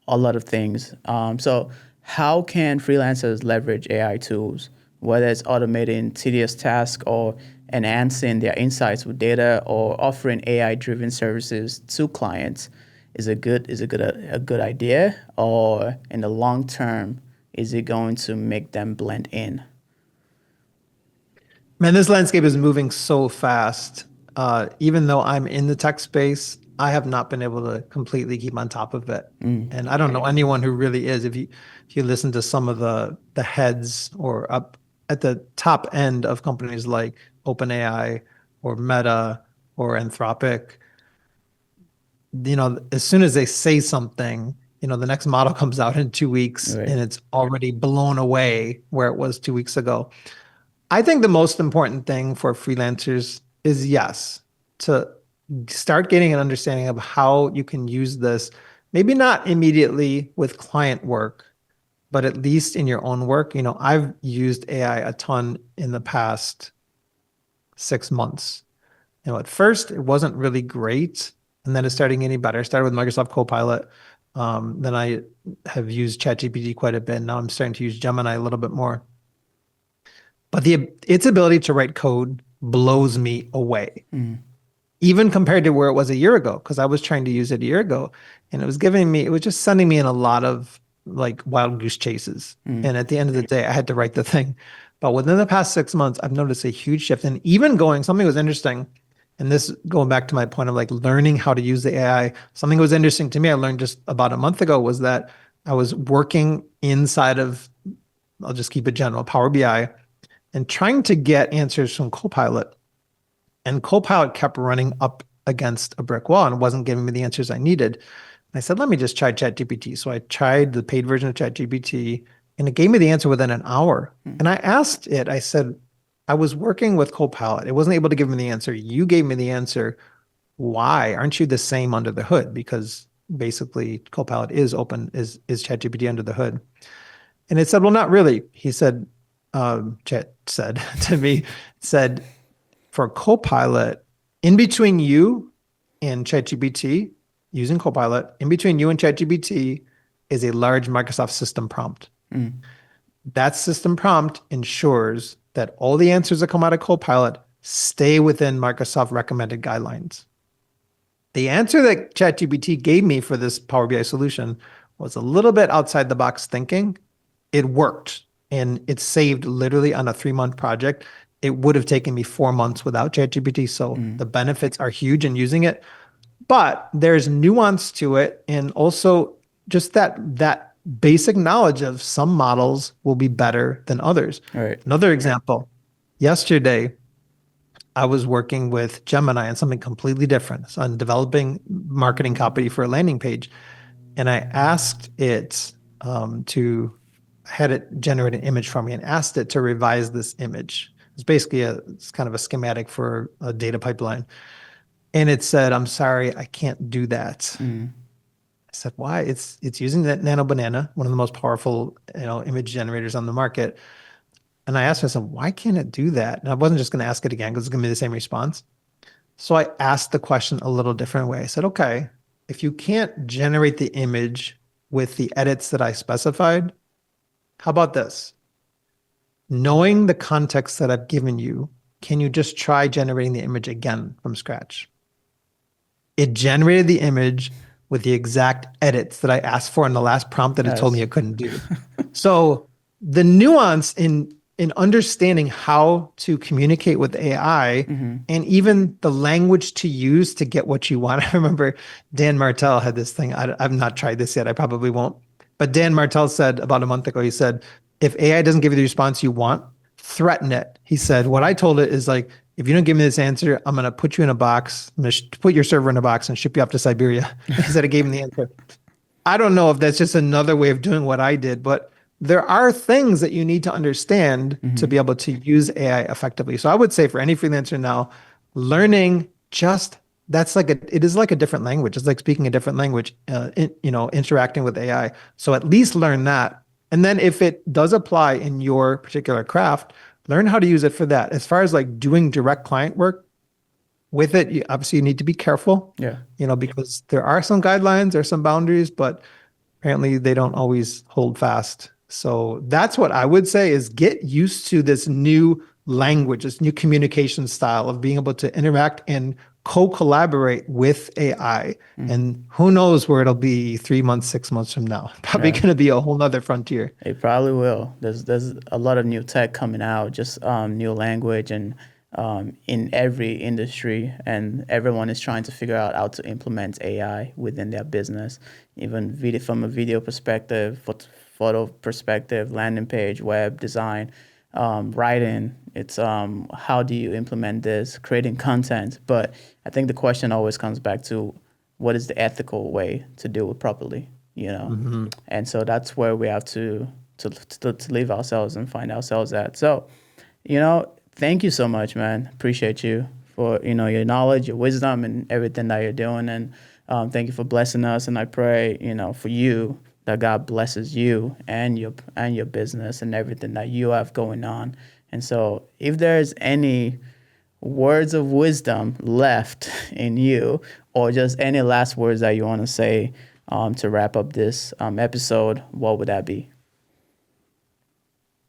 a lot of things. So how can freelancers leverage AI tools, whether it's automating tedious tasks or enhancing their insights with data or offering AI-driven services to clients? Is it a good idea, or in the long term, is it going to make them blend in? Man, this landscape is moving so fast. Even though I'm in the tech space, I have not been able to completely keep on top of it. And I don't know anyone who really is. If you listen to some of the heads or up at the top end of companies like OpenAI or Meta or Anthropic, as soon as they say something, the next model comes out in 2 weeks Right. and it's already blown away where it was 2 weeks ago. I think the most important thing for freelancers is, yes, to start getting an understanding of how you can use this, maybe not immediately with client work, but at least in your own work. I've used AI a ton in the past 6 months. At first it wasn't really great, and then it started getting better. I started with Microsoft Copilot. Then I have used ChatGPT quite a bit. Now I'm starting to use Gemini a little bit more. But its ability to write code blows me away, even compared to where it was a year ago, because I was trying to use it a year ago, and it was just sending me in a lot of like wild goose chases. And at the end of the day, I had to write the thing. But within the past 6 months, I've noticed a huge shift. And even something was interesting. And this going back to my point of like learning how to use the AI, something that was interesting to me, I learned just about a month ago, was that I was working inside of, I'll just keep it general, Power BI, and trying to get answers from Copilot. And Copilot kept running up against a brick wall and wasn't giving me the answers I needed. And I said, let me just try ChatGPT. So I tried the paid version of ChatGPT, and it gave me the answer within an hour. And I asked it, I said, I was working with Copilot. It wasn't able to give me the answer. You gave me the answer. Why aren't you the same under the hood? Because basically Copilot is ChatGPT under the hood. And it said, well, not really. He said, Chat said to me, said, for Copilot, in between you and ChatGPT, using Copilot, in between you and ChatGPT is a large Microsoft system prompt. That system prompt ensures that all the answers that come out of Copilot stay within Microsoft recommended guidelines. The answer that ChatGPT gave me for this Power BI solution was a little bit outside the box thinking. It worked, and it saved literally on a 3-month project. It would have taken me 4 months without ChatGPT. So the benefits are huge in using it. But there's nuance to it, and also just that basic knowledge of some models will be better than others. All right. Another example, yesterday I was working with Gemini on something completely different, so on developing marketing copy for a landing page. And I asked it to had it generate an image for me and asked it to revise this image. It's basically it's kind of a schematic for a data pipeline. And it said, "I'm sorry, I can't do that." Mm. I said, "Why?" It's using that Nano Banana, one of the most powerful, image generators on the market. And I asked myself, "Why can't it do that?" And I wasn't just going to ask it again because it's going to be the same response. So I asked the question a little different way. I said, "Okay, if you can't generate the image with the edits that I specified, how about this? Knowing the context that I've given you, can you just try generating the image again from scratch?" It generated the image with the exact edits that I asked for in the last prompt that it told me Yes. it couldn't do. So the nuance in understanding how to communicate with AI Mm-hmm. and even the language to use to get what you want. I remember Dan Martell had this thing. I've not tried this yet. I probably won't. But Dan Martell said about a month ago, he said, if AI doesn't give you the response you want, threaten it. He said, what I told it is like, if you don't give me this answer, I'm going to put you in a box. I'm going to put your server in a box and ship you off to Siberia. He said, I gave him the answer. I don't know if that's just another way of doing what I did, but there are things that you need to understand to Mm-hmm. be able to use AI effectively. So I would say for any freelancer now, learning just that's like it is like a different language. It's like speaking a different language, interacting with AI. So at least learn that. And then if it does apply in your particular craft, learn how to use it for that. As far as like doing direct client work, with it, obviously you need to be careful, Yeah. because there are some guidelines, there are some boundaries, but apparently they don't always hold fast. So that's what I would say is get used to this new language, this new communication style of being able to interact and co-collaborate with AI. Mm-hmm. And who knows where it'll be 3 months, 6 months from now. Probably Yeah. going to be a whole nother frontier. It probably will. There's a lot of new tech coming out, just new language and in every industry, and everyone is trying to figure out how to implement AI within their business, even video from a video perspective, photo perspective, landing page, web design, writing. It's how do you implement this, creating content. But I think the question always comes back to what is the ethical way to do it properly, you know? Mhm. And so that's where we have to leave ourselves and find ourselves at. So, thank you so much, man. Appreciate you for your knowledge, your wisdom, and everything that you're doing. And thank you for blessing us. And I pray for you that God blesses you and your business and everything that you have going on. And so, if there's any words of wisdom left in you, or just any last words that you want to say to wrap up this episode, what would that be?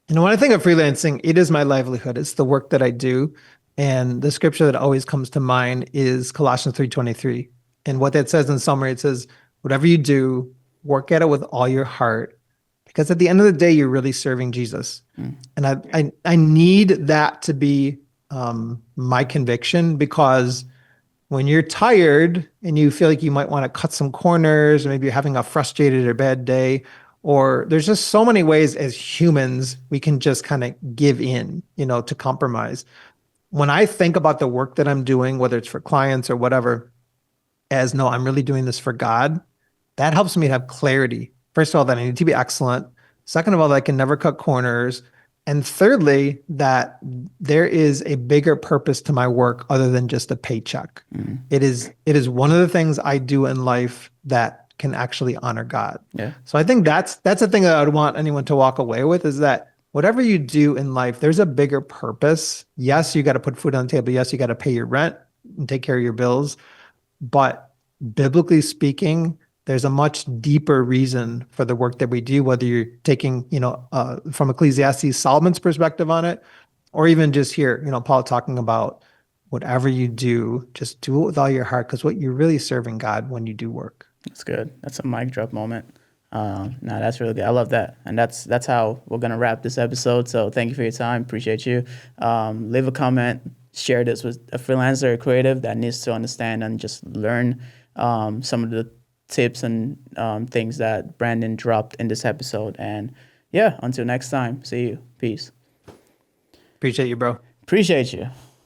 When I think of freelancing, it is my livelihood. It's the work that I do. And the scripture that always comes to mind is Colossians 3:23. And what that says in summary, it says, whatever you do, work at it with all your heart. Because at the end of the day, you're really serving Jesus. Mm. And I need that to be my conviction, because when you're tired and you feel like you might want to cut some corners, or maybe you're having a frustrated or bad day, or there's just so many ways as humans we can just kind of give in, to compromise. When I think about the work that I'm doing, whether it's for clients or whatever, as no, I'm really doing this for God, that helps me to have clarity. First of all, that I need to be excellent. Second of all, that I can never cut corners. And thirdly, that there is a bigger purpose to my work other than just a paycheck. Mm. It is one of the things I do in life that can actually honor God. Yeah. So I think that's the thing that I would want anyone to walk away with, is that whatever you do in life, there's a bigger purpose. Yes, you got to put food on the table. Yes, you got to pay your rent and take care of your bills. But biblically speaking, there's a much deeper reason for the work that we do, whether you're taking, from Ecclesiastes, Solomon's perspective on it, or even just here, Paul talking about whatever you do, just do it with all your heart, because what you're really serving God when you do work. That's good. That's a mic drop moment. No, that's really good. I love that. And that's how we're going to wrap this episode. So thank you for your time. Appreciate you. Leave a comment. Share this with a freelancer or creative that needs to understand and just learn some of the tips and things that Brandon dropped in this episode. And yeah, until next time, see you. Peace. Appreciate you, bro. Appreciate you.